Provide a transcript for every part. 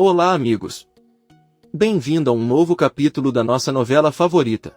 Olá, amigos! Bem-vindo a um novo capítulo da nossa novela favorita.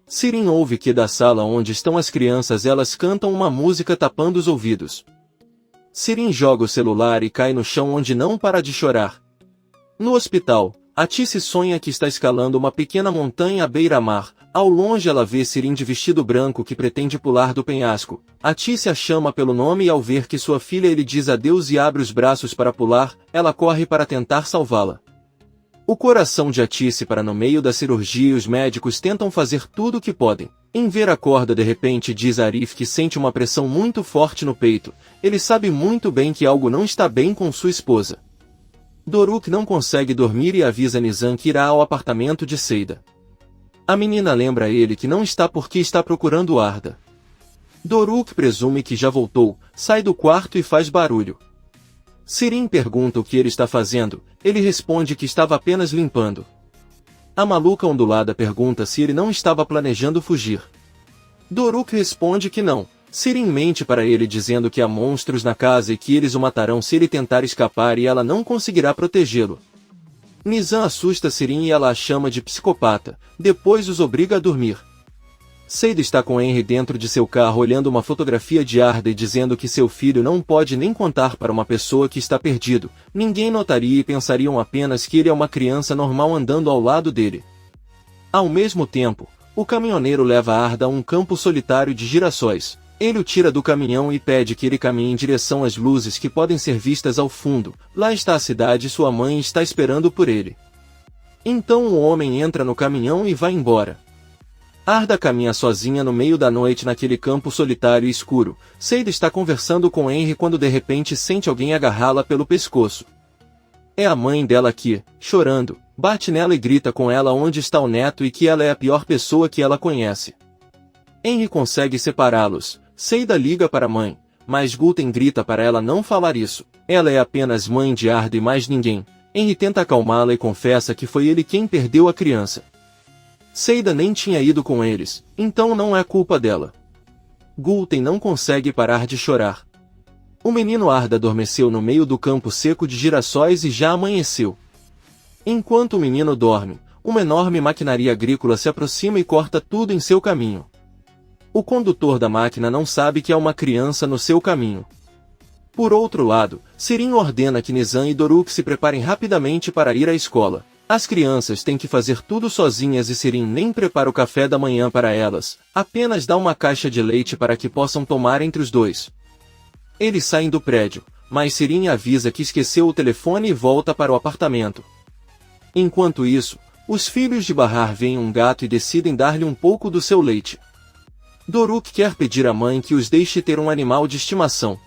Sirin ouve que da sala onde estão as crianças elas cantam uma música tapando os ouvidos. Sirin joga o celular e cai no chão onde não para de chorar. No hospital, Atice sonha que está escalando uma pequena montanha à beira-mar. Ao longe ela vê Sirin de vestido branco que pretende pular do penhasco. Atice a chama pelo nome e ao ver que sua filha lhe diz adeus e abre os braços para pular, ela corre para tentar salvá-la. O coração de Atice para no meio da cirurgia e os médicos tentam fazer tudo o que podem. Em ver a corda de repente diz a Arif que sente uma pressão muito forte no peito. Ele sabe muito bem que algo não está bem com sua esposa. Doruk não consegue dormir e avisa Nizam que irá ao apartamento de Seida. A menina lembra a ele que não está porque está procurando Arda. Doruk presume que já voltou, sai do quarto e faz barulho. Sirin pergunta o que ele está fazendo, ele responde que estava apenas limpando. A maluca ondulada pergunta se ele não estava planejando fugir. Doruk responde que não. Sirin mente para ele dizendo que há monstros na casa e que eles o matarão se ele tentar escapar e ela não conseguirá protegê-lo. Nizam assusta Sirin e ela a chama de psicopata, depois os obriga a dormir. Seida está com Henry dentro de seu carro olhando uma fotografia de Arda e dizendo que seu filho não pode nem contar para uma pessoa que está perdido, ninguém notaria e pensariam apenas que ele é uma criança normal andando ao lado dele. Ao mesmo tempo, o caminhoneiro leva Arda a um campo solitário de girassóis. Ele o tira do caminhão e pede que ele caminhe em direção às luzes que podem ser vistas ao fundo. Lá está a cidade e sua mãe está esperando por ele. Então o homem entra no caminhão e vai embora. Arda caminha sozinha no meio da noite naquele campo solitário e escuro. Seida está conversando com Henry quando de repente sente alguém agarrá-la pelo pescoço. É a mãe dela que, chorando, bate nela e grita com ela onde está o neto e que ela é a pior pessoa que ela conhece. Henry consegue separá-los. Seida liga para a mãe, mas Gulten grita para ela não falar isso. Ela é apenas mãe de Arda e mais ninguém. Henry tenta acalmá-la e confessa que foi ele quem perdeu a criança. Seida nem tinha ido com eles, então não é culpa dela. Gulten não consegue parar de chorar. O menino Arda adormeceu no meio do campo seco de girassóis e já amanheceu. Enquanto o menino dorme, uma enorme maquinaria agrícola se aproxima e corta tudo em seu caminho. O condutor da máquina não sabe que há uma criança no seu caminho. Por outro lado, Sirin ordena que Nizam e Doruk se preparem rapidamente para ir à escola. As crianças têm que fazer tudo sozinhas e Sirin nem prepara o café da manhã para elas, apenas dá uma caixa de leite para que possam tomar entre os dois. Eles saem do prédio, mas Sirin avisa que esqueceu o telefone e volta para o apartamento. Enquanto isso, os filhos de Bahar veem um gato e decidem dar-lhe um pouco do seu leite. Doruk quer pedir à mãe que os deixe ter um animal de estimação.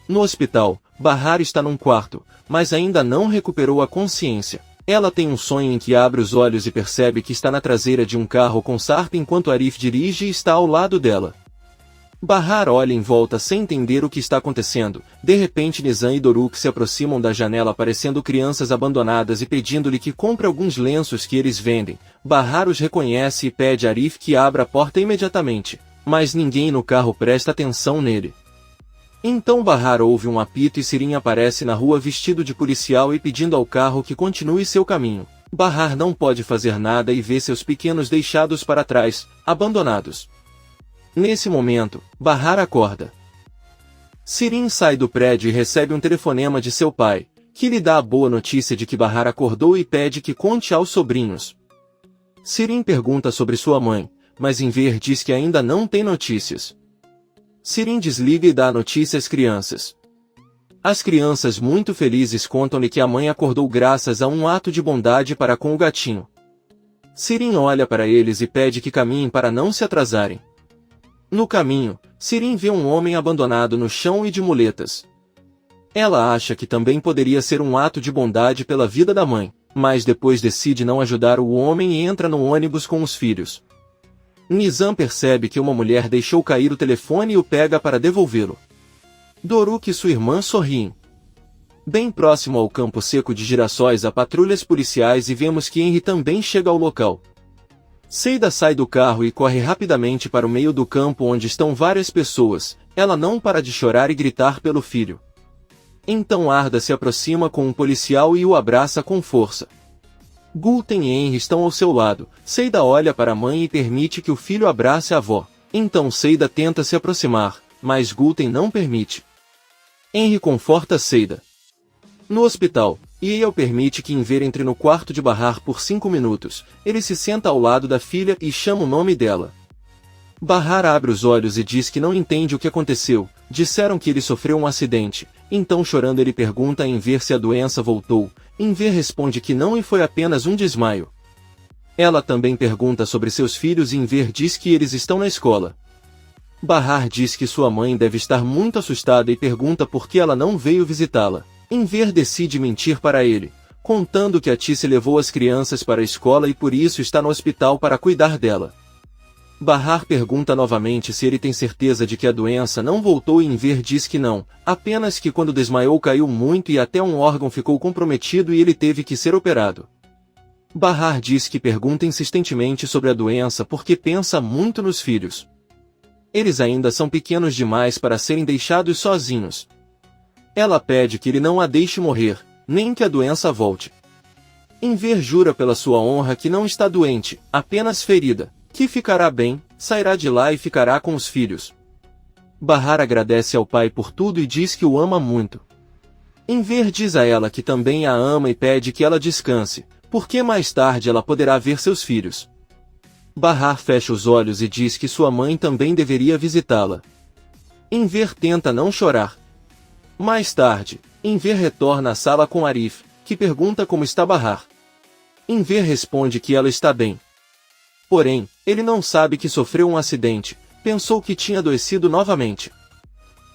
No hospital, Bahar está num quarto, mas ainda não recuperou a consciência. Ela tem um sonho em que abre os olhos e percebe que está na traseira de um carro com Sarp enquanto Arif dirige e está ao lado dela. Bahar olha em volta sem entender o que está acontecendo. De repente Nizam e Doruk se aproximam da janela parecendo crianças abandonadas e pedindo-lhe que compre alguns lenços que eles vendem. Bahar os reconhece e pede a Arif que abra a porta imediatamente, mas ninguém no carro presta atenção nele. Então Bahar ouve um apito e Sirin aparece na rua vestido de policial e pedindo ao carro que continue seu caminho. Bahar não pode fazer nada e vê seus pequenos deixados para trás, abandonados. Nesse momento, Bahar acorda. Sirin sai do prédio e recebe um telefonema de seu pai, que lhe dá a boa notícia de que Bahar acordou e pede que conte aos sobrinhos. Sirin pergunta sobre sua mãe, mas em ver diz que ainda não tem notícias. Sirin desliga e dá a notícia às crianças. As crianças muito felizes contam-lhe que a mãe acordou graças a um ato de bondade para com o gatinho. Sirin olha para eles e pede que caminhem para não se atrasarem. No caminho, Sirin vê um homem abandonado no chão e de muletas. Ela acha que também poderia ser um ato de bondade pela vida da mãe, mas depois decide não ajudar o homem e entra no ônibus com os filhos. Nizam percebe que uma mulher deixou cair o telefone e o pega para devolvê-lo. Doruk e sua irmã sorriem. Bem próximo ao campo seco de girassóis há patrulhas policiais e vemos que Henry também chega ao local. Seida sai do carro e corre rapidamente para o meio do campo onde estão várias pessoas. Ela não para de chorar e gritar pelo filho. Então Arda se aproxima com um policial e o abraça com força. Gulten e Henry estão ao seu lado. Seida olha para a mãe e permite que o filho abrace a avó. Então Seida tenta se aproximar, mas Gulten não permite. Henry conforta Seida. No hospital, Yale permite que Inver entre no quarto de Bahar por 5 minutos. Ele se senta ao lado da filha e chama o nome dela. Bahar abre os olhos e diz que não entende o que aconteceu. Disseram que ele sofreu um acidente. Então, chorando, ele pergunta a Inver se a doença voltou. Inver responde que não e foi apenas um desmaio. Ela também pergunta sobre seus filhos e Inver diz que eles estão na escola. Bahar diz que sua mãe deve estar muito assustada e pergunta por que ela não veio visitá-la. Inver decide mentir para ele, contando que a Tice levou as crianças para a escola e por isso está no hospital para cuidar dela. Bahar pergunta novamente se ele tem certeza de que a doença não voltou e Inver diz que não, apenas que quando desmaiou caiu muito e até um órgão ficou comprometido e ele teve que ser operado. Bahar diz que pergunta insistentemente sobre a doença porque pensa muito nos filhos. Eles ainda são pequenos demais para serem deixados sozinhos. Ela pede que ele não a deixe morrer, nem que a doença volte. Inver jura pela sua honra que não está doente, apenas ferida, que ficará bem, sairá de lá e ficará com os filhos. Bahar agradece ao pai por tudo e diz que o ama muito. Inver diz a ela que também a ama e pede que ela descanse, porque mais tarde ela poderá ver seus filhos. Bahar fecha os olhos e diz que sua mãe também deveria visitá-la. Inver tenta não chorar. Mais tarde, Inver retorna à sala com Arif, que pergunta como está Bahar. Inver responde que ela está bem. Porém, ele não sabe que sofreu um acidente, pensou que tinha adoecido novamente.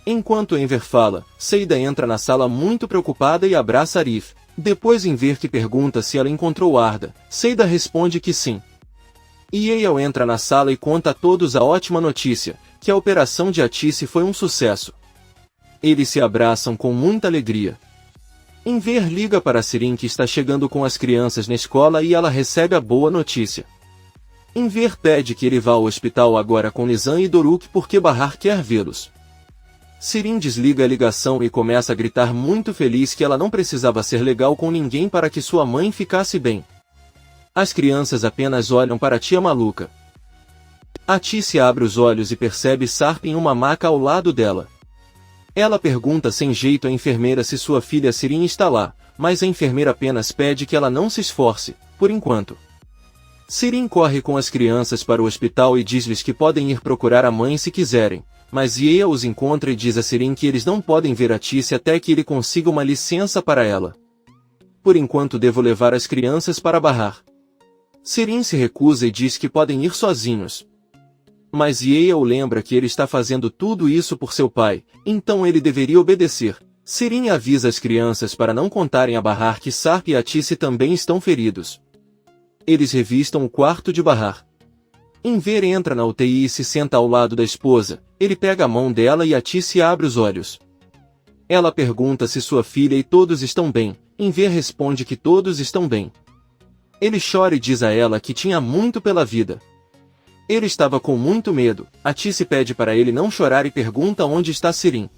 Enquanto Enver fala, Seida entra na sala muito preocupada e abraça Arif. Depois Enver que pergunta se ela encontrou Arda, Seida responde que sim. Yale entra na sala e conta a todos a ótima notícia, que a operação de Atice foi um sucesso. Eles se abraçam com muita alegria. Enver liga para Sirin que está chegando com as crianças na escola e ela recebe a boa notícia. Enver pede que ele vá ao hospital agora com Nizam e Doruk porque Bahar quer vê-los. Sirin desliga a ligação e começa a gritar muito feliz que ela não precisava ser legal com ninguém para que sua mãe ficasse bem. As crianças apenas olham para a tia maluca. Atice abre os olhos e percebe Sarp em uma maca ao lado dela. Ela pergunta sem jeito à enfermeira se sua filha Sirin está lá, mas a enfermeira apenas pede que ela não se esforce, por enquanto. Sirin corre com as crianças para o hospital e diz-lhes que podem ir procurar a mãe se quiserem, mas Yea os encontra e diz a Sirin que eles não podem ver a Tice até que ele consiga uma licença para ela. Por enquanto devo levar as crianças para Bahar. Sirin se recusa e diz que podem ir sozinhos. Mas Yea o lembra que ele está fazendo tudo isso por seu pai, então ele deveria obedecer. Sirin avisa as crianças para não contarem a Bahar que Sarp e Atice também estão feridos. Eles revistam o quarto de Bahar. Enver entra na UTI e se senta ao lado da esposa, ele pega a mão dela e Atice abre os olhos. Ela pergunta se sua filha e todos estão bem, Enver responde que todos estão bem. Ele chora e diz a ela que tinha muito pela vida. Ele estava com muito medo, Atice pede para ele não chorar e pergunta onde está Sirin.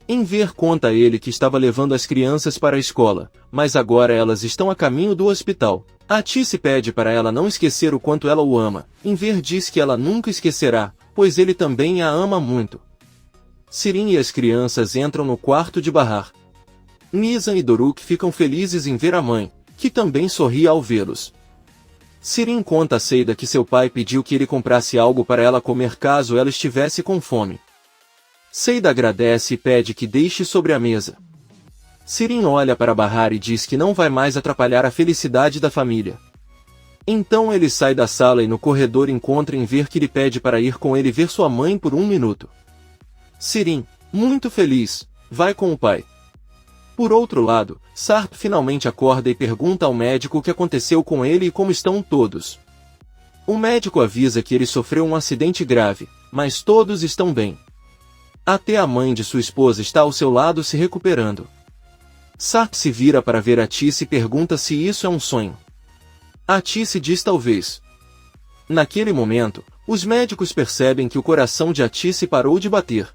Enver conta a ele que estava levando as crianças para a escola, mas agora elas estão a caminho do hospital. Atice pede para ela não esquecer o quanto ela o ama. Enver diz que ela nunca esquecerá, pois ele também a ama muito. Sirin e as crianças entram no quarto de Bahar. Nizam e Doruk ficam felizes em ver a mãe, que também sorri ao vê-los. Sirin conta a Seida que seu pai pediu que ele comprasse algo para ela comer caso ela estivesse com fome. Seida agradece e pede que deixe sobre a mesa. Sirin olha para Bahar e diz que não vai mais atrapalhar a felicidade da família. Então ele sai da sala e no corredor encontra Enver que lhe pede para ir com ele ver sua mãe por 1 minuto. Sirin, muito feliz, vai com o pai. Por outro lado, Sarp finalmente acorda e pergunta ao médico o que aconteceu com ele e como estão todos. O médico avisa que ele sofreu um acidente grave, mas todos estão bem. Até a mãe de sua esposa está ao seu lado se recuperando. Sarp se vira para ver Atice e pergunta se isso é um sonho. Atice diz talvez. Naquele momento, os médicos percebem que o coração de Atice parou de bater.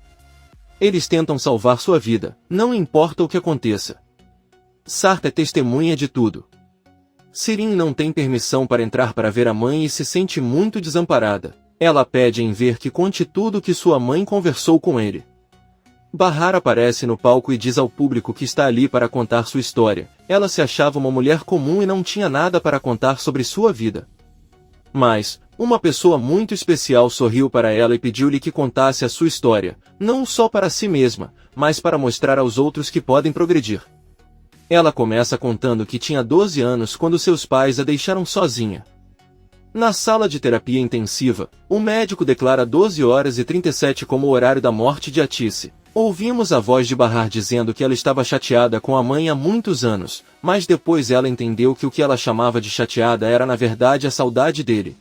Eles tentam salvar sua vida, não importa o que aconteça. Sarp é testemunha de tudo. Sirin não tem permissão para entrar para ver a mãe e se sente muito desamparada. Ela pede em ver que conte tudo o que sua mãe conversou com ele. Bahar aparece no palco e diz ao público que está ali para contar sua história. Ela se achava uma mulher comum e não tinha nada para contar sobre sua vida. Mas, uma pessoa muito especial sorriu para ela e pediu-lhe que contasse a sua história, não só para si mesma, mas para mostrar aos outros que podem progredir. Ela começa contando que tinha 12 anos quando seus pais a deixaram sozinha. Na sala de terapia intensiva, o médico declara 12h37 como o horário da morte de Atice. Ouvimos a voz de Bahar dizendo que ela estava chateada com a mãe há muitos anos, mas depois ela entendeu que o que ela chamava de chateada era na verdade a saudade dele.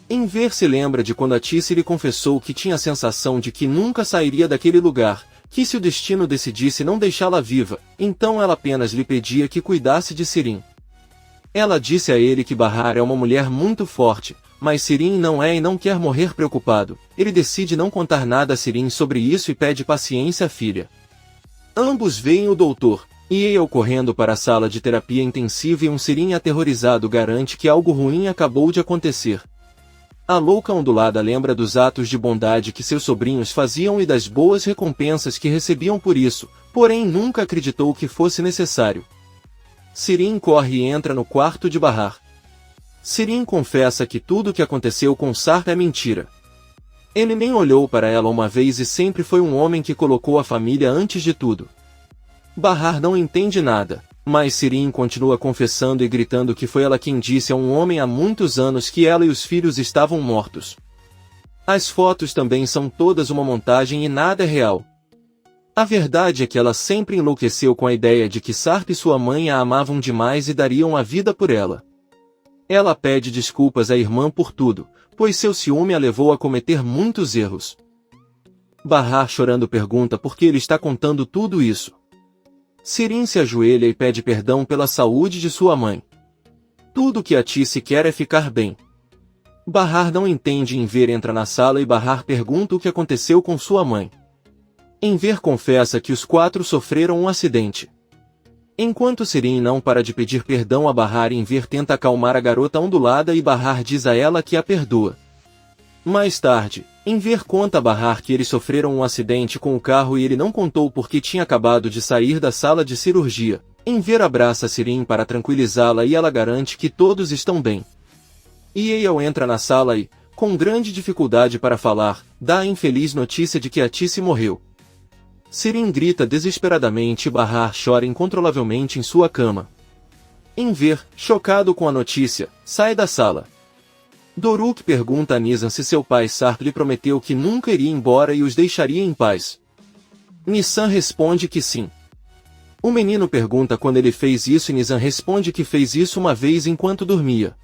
Enver se lembra de quando Atice lhe confessou que tinha a sensação de que nunca sairia daquele lugar, que se o destino decidisse não deixá-la viva, então ela apenas lhe pedia que cuidasse de Sirin. Ela disse a ele que Bahar é uma mulher muito forte, mas Sirin não é e não quer morrer preocupado. Ele decide não contar nada a Sirin sobre isso e pede paciência à filha. Ambos veem o doutor, e ele correndo para a sala de terapia intensiva e um Sirin aterrorizado garante que algo ruim acabou de acontecer. A louca ondulada lembra dos atos de bondade que seus sobrinhos faziam e das boas recompensas que recebiam por isso, porém nunca acreditou que fosse necessário. Sirin corre e entra no quarto de Bahar. Sirin confessa que tudo o que aconteceu com Sarp é mentira. Ele nem olhou para ela uma vez e sempre foi um homem que colocou a família antes de tudo. Bahar não entende nada, mas Sirin continua confessando e gritando que foi ela quem disse a um homem há muitos anos que ela e os filhos estavam mortos. As fotos também são todas uma montagem e nada é real. A verdade é que ela sempre enlouqueceu com a ideia de que Sarp e sua mãe a amavam demais e dariam a vida por ela. Ela pede desculpas à irmã por tudo, pois seu ciúme a levou a cometer muitos erros. Bahar chorando pergunta por que ele está contando tudo isso. Sirin se ajoelha e pede perdão pela saúde de sua mãe. Tudo o que Atice quer é ficar bem. Bahar não entende. Enver entra na sala e Bahar pergunta o que aconteceu com sua mãe. Enver confessa que os 4 sofreram um acidente. Enquanto Sirin não para de pedir perdão a Bahar, Enver tenta acalmar a garota ondulada e Bahar diz a ela que a perdoa. Mais tarde, Enver conta a Bahar que eles sofreram um acidente com o carro e ele não contou porque tinha acabado de sair da sala de cirurgia. Enver abraça Sirin para tranquilizá-la e ela garante que todos estão bem. Yale entra na sala e, com grande dificuldade para falar, dá a infeliz notícia de que Atice morreu. Sirin grita desesperadamente e Bahar chora incontrolavelmente em sua cama. Enver, chocado com a notícia, sai da sala. Doruk pergunta a Nizam se seu pai Sarp lhe prometeu que nunca iria embora e os deixaria em paz. Nissan responde que sim. O menino pergunta quando ele fez isso e Nizam responde que fez isso uma vez enquanto dormia.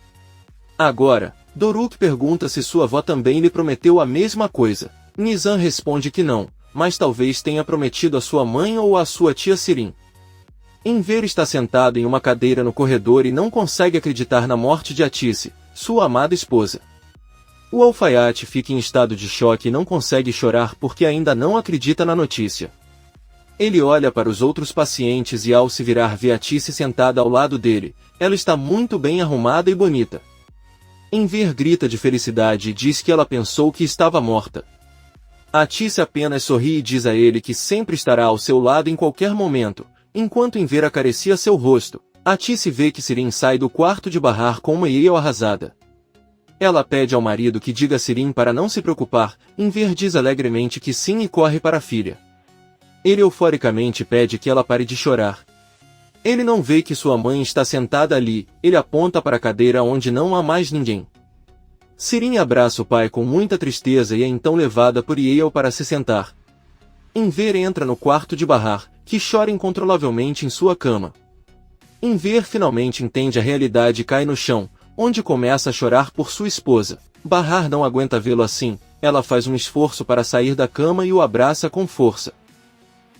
Agora, Doruk pergunta se sua avó também lhe prometeu a mesma coisa. Nizam responde que não, mas talvez tenha prometido a sua mãe ou a sua tia Sirin. Enver está sentado em uma cadeira no corredor e não consegue acreditar na morte de Atice, sua amada esposa. O alfaiate fica em estado de choque e não consegue chorar porque ainda não acredita na notícia. Ele olha para os outros pacientes e ao se virar vê Atice sentada ao lado dele. Ela está muito bem arrumada e bonita. Enver grita de felicidade e diz que ela pensou que estava morta. Atice apenas sorri e diz a ele que sempre estará ao seu lado em qualquer momento. Enquanto Enver acaricia seu rosto, Atice vê que Sirin sai do quarto de Bahar com uma Yale arrasada. Ela pede ao marido que diga a Sirin para não se preocupar. Enver diz alegremente que sim e corre para a filha. Ele euforicamente pede que ela pare de chorar. Ele não vê que sua mãe está sentada ali. Ele aponta para a cadeira onde não há mais ninguém. Sirin abraça o pai com muita tristeza e é então levada por Yale para se sentar. Enver entra no quarto de Bahar, que chora incontrolavelmente em sua cama. Enver finalmente entende a realidade e cai no chão, onde começa a chorar por sua esposa. Bahar não aguenta vê-lo assim, ela faz um esforço para sair da cama e o abraça com força.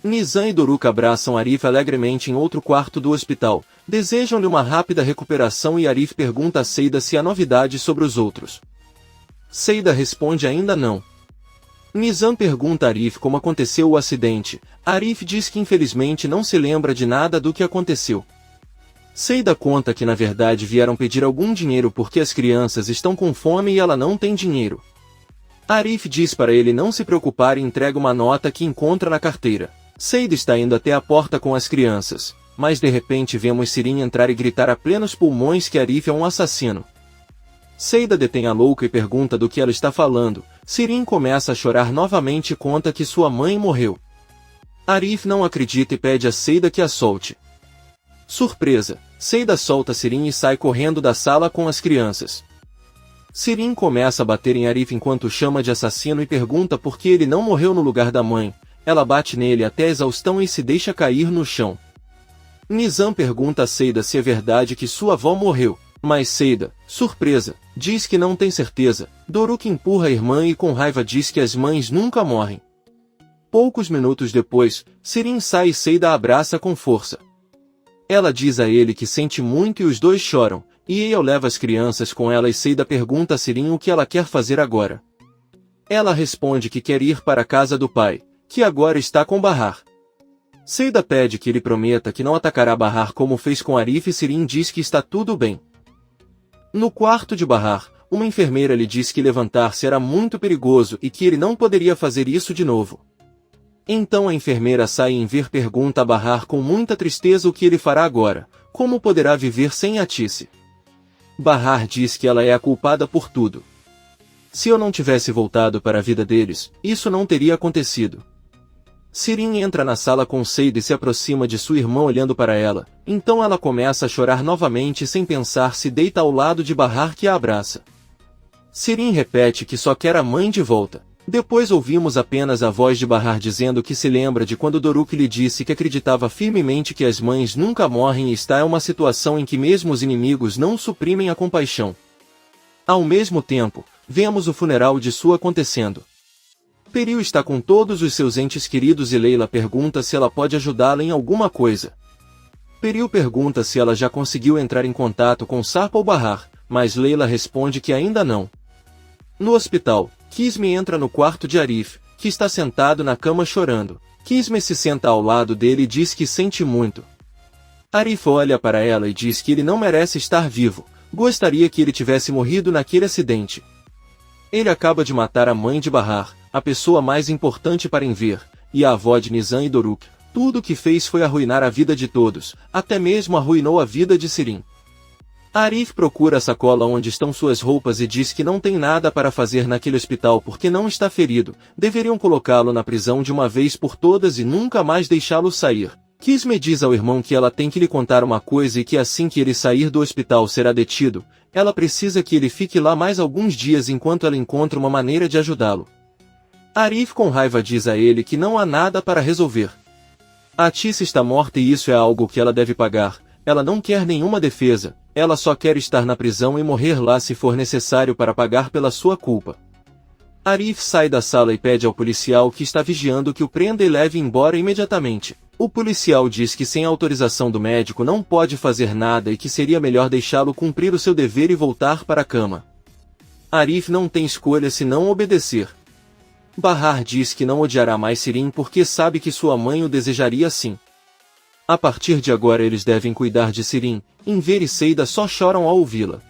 Nizam e Doruk abraçam Arif alegremente em outro quarto do hospital, desejam-lhe uma rápida recuperação e Arif pergunta a Seida se há novidades sobre os outros. Seida responde ainda não. Nizam pergunta a Arif como aconteceu o acidente. Arif diz que infelizmente não se lembra de nada do que aconteceu. Seida conta que na verdade vieram pedir algum dinheiro porque as crianças estão com fome e ela não tem dinheiro. Arif diz para ele não se preocupar e entrega uma nota que encontra na carteira. Seida está indo até a porta com as crianças, mas de repente vemos Sirin entrar e gritar a plenos pulmões que Arif é um assassino. Seida detém a louca e pergunta do que ela está falando. Sirin começa a chorar novamente e conta que sua mãe morreu. Arif não acredita e pede a Seida que a solte. Surpresa, Seida solta Sirin e sai correndo da sala com as crianças. Sirin começa a bater em Arif enquanto chama de assassino e pergunta por que ele não morreu no lugar da mãe. Ela bate nele até a exaustão e se deixa cair no chão. Nizam pergunta a Seida se é verdade que sua avó morreu, mas Seida, surpresa, diz que não tem certeza. Doruk empurra a irmã e com raiva diz que as mães nunca morrem. Poucos minutos depois, Sirin sai e Seida a abraça com força. Ela diz a ele que sente muito e os dois choram, e Eyal leva as crianças com ela e Seida pergunta a Sirin o que ela quer fazer agora. Ela responde que quer ir para a casa do pai, que agora está com Bahar. Seida pede que ele prometa que não atacará Bahar como fez com Arif e Sirin diz que está tudo bem. No quarto de Bahar, uma enfermeira lhe diz que levantar-se era muito perigoso e que ele não poderia fazer isso de novo. Então a enfermeira sai em ver pergunta a Bahar com muita tristeza o que ele fará agora, como poderá viver sem Atice. Bahar diz que ela é a culpada por tudo. Se eu não tivesse voltado para a vida deles, isso não teria acontecido. Sirin entra na sala com Seida e se aproxima de sua irmã olhando para ela, então ela começa a chorar novamente e sem pensar se deita ao lado de Bahar que a abraça. Sirin repete que só quer a mãe de volta. Depois ouvimos apenas a voz de Bahar dizendo que se lembra de quando Doruk lhe disse que acreditava firmemente que as mães nunca morrem e está em uma situação em que mesmo os inimigos não suprimem a compaixão. Ao mesmo tempo, vemos o funeral de Su acontecendo. Peril está com todos os seus entes queridos e Leila pergunta se ela pode ajudá-la em alguma coisa. Peril pergunta se ela já conseguiu entrar em contato com Sarpa ou Bahar, mas Leila responde que ainda não. No hospital, Kisme entra no quarto de Arif, que está sentado na cama chorando. Kisme se senta ao lado dele e diz que sente muito. Arif olha para ela e diz que ele não merece estar vivo, gostaria que ele tivesse morrido naquele acidente. Ele acaba de matar a mãe de Bahar, a pessoa mais importante para Enver, e a avó de Nizam e Doruk. Tudo o que fez foi arruinar a vida de todos, até mesmo arruinou a vida de Sirin. Arif procura a sacola onde estão suas roupas e diz que não tem nada para fazer naquele hospital porque não está ferido, deveriam colocá-lo na prisão de uma vez por todas e nunca mais deixá-lo sair. Kisme diz ao irmão que ela tem que lhe contar uma coisa e que assim que ele sair do hospital será detido, ela precisa que ele fique lá mais alguns dias enquanto ela encontra uma maneira de ajudá-lo. Arif com raiva diz a ele que não há nada para resolver. Atice está morta e isso é algo que ela deve pagar, ela não quer nenhuma defesa, ela só quer estar na prisão e morrer lá se for necessário para pagar pela sua culpa. Arif sai da sala e pede ao policial que está vigiando que o prenda e leve embora imediatamente. O policial diz que sem autorização do médico não pode fazer nada e que seria melhor deixá-lo cumprir o seu dever e voltar para a cama. Arif não tem escolha senão obedecer. Bahar diz que não odiará mais Sirin porque sabe que sua mãe o desejaria assim. A partir de agora eles devem cuidar de Sirin, Enver e Seida só choram ao ouvi-la.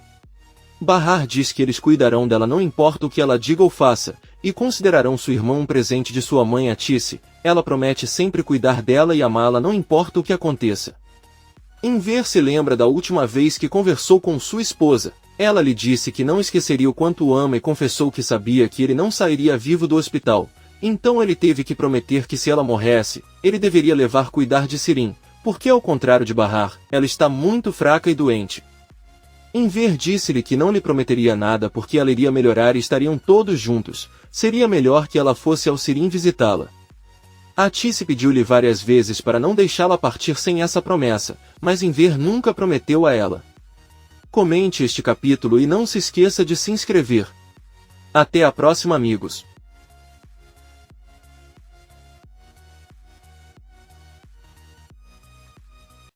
Bahar diz que eles cuidarão dela não importa o que ela diga ou faça, e considerarão sua irmã um presente de sua mãe Atice, ela promete sempre cuidar dela e amá-la não importa o que aconteça. Enver se lembra da última vez que conversou com sua esposa, ela lhe disse que não esqueceria o quanto o ama e confessou que sabia que ele não sairia vivo do hospital, então ele teve que prometer que se ela morresse, ele deveria levar cuidar de Sirin, porque ao contrário de Bahar, ela está muito fraca e doente. Enver disse-lhe que não lhe prometeria nada porque ela iria melhorar e estariam todos juntos, seria melhor que ela fosse ao Sirin visitá-la. Atice pediu-lhe várias vezes para não deixá-la partir sem essa promessa, mas Enver nunca prometeu a ela. Comente este capítulo e não se esqueça de se inscrever. Até a próxima, amigos.